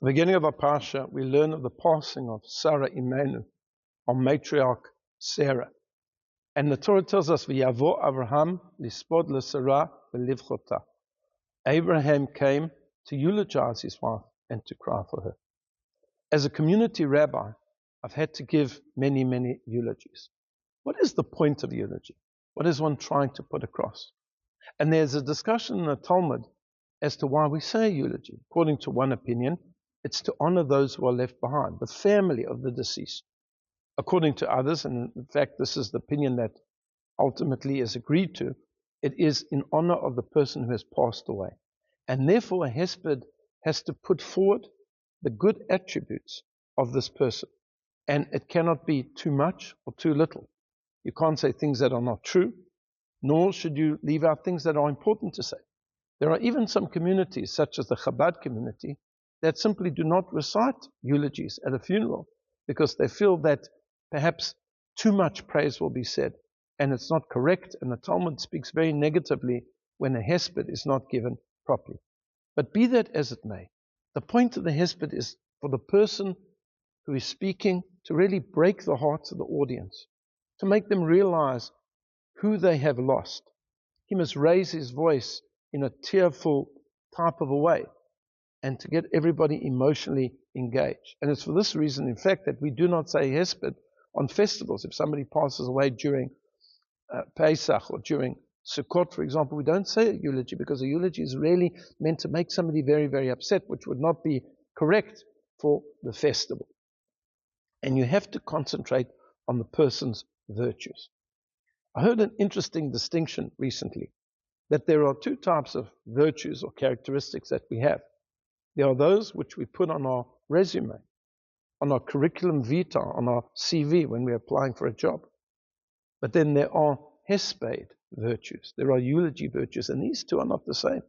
the beginning of our parsha, we learn of the passing of Sarah Imenu, our matriarch Sarah. And the Torah tells us, V'yavo Avraham lispod l'Sarah v'livchota. Abraham came to eulogize his wife and to cry for her. As a community rabbi, I've had to give many, many eulogies. What is the point of eulogy? What is one trying to put across? And there's a discussion in the Talmud as to why we say eulogy. According to one opinion, it's to honor those who are left behind, the family of the deceased. According to others, and in fact this is the opinion that ultimately is agreed to, it is in honor of the person who has passed away. And therefore a hesped has to put forward the good attributes of this person. And it cannot be too much or too little. You can't say things that are not true, nor should you leave out things that are important to say. There are even some communities, such as the Chabad community, that simply do not recite eulogies at a funeral because they feel that perhaps too much praise will be said, and it's not correct, and the Talmud speaks very negatively when a hesped is not given properly. But be that as it may, the point of the hesped is for the person who is speaking to really break the hearts of the audience, to make them realize who they have lost. He must raise his voice in a tearful type of a way and to get everybody emotionally engaged. And it's for this reason, in fact, that we do not say hesped on festivals. If somebody passes away during Pesach or during Sukkot, for example, we don't say a eulogy because a eulogy is really meant to make somebody very, very upset, which would not be correct for the festival. And you have to concentrate on the person's virtues. I heard an interesting distinction recently, that there are two types of virtues or characteristics that we have. There are those which we put on our resume, on our curriculum vitae, on our CV when we're applying for a job. But then there are hesped virtues. There are eulogy virtues, and these two are not the same.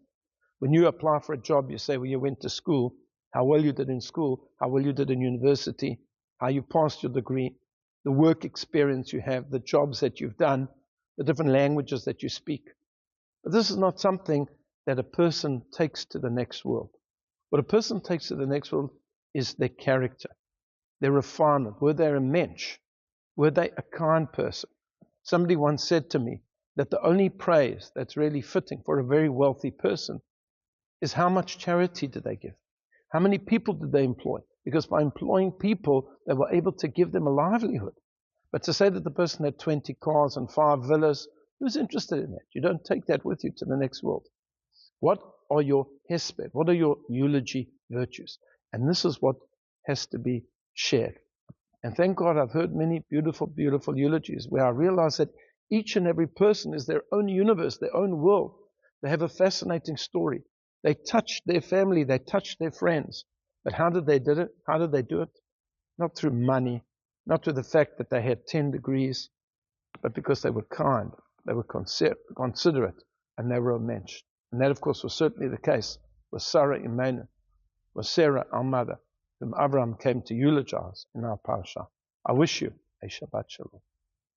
When you apply for a job, you say, well, you went to school, how well you did in school, how well you did in university, how you passed your degree, the work experience you have, the jobs that you've done, the different languages that you speak. But this is not something that a person takes to the next world. What a person takes to the next world is their character, their refinement. Were they a mensch? Were they a kind person? Somebody once said to me that the only praise that's really fitting for a very wealthy person is how much charity did they give? How many people did they employ? Because by employing people, they were able to give them a livelihood. But to say that the person had 20 cars and 5 villas, who's interested in that? You don't take that with you to the next world. What are your hesped? What are your eulogy virtues? And this is what has to be shared. And thank God I've heard many beautiful, beautiful eulogies where I realize that each and every person is their own universe, their own world. They have a fascinating story. They touched their family, they touched their friends. But how did they do it? How did they do it? Not through money, not through the fact that they had 10 degrees, but because they were kind, they were considerate, and they were a mensch. And that, of course, was certainly the case with Sarah Imenu, with Sarah, our mother, whom Abraham came to eulogize in our parasha. I wish you a Shabbat Shalom.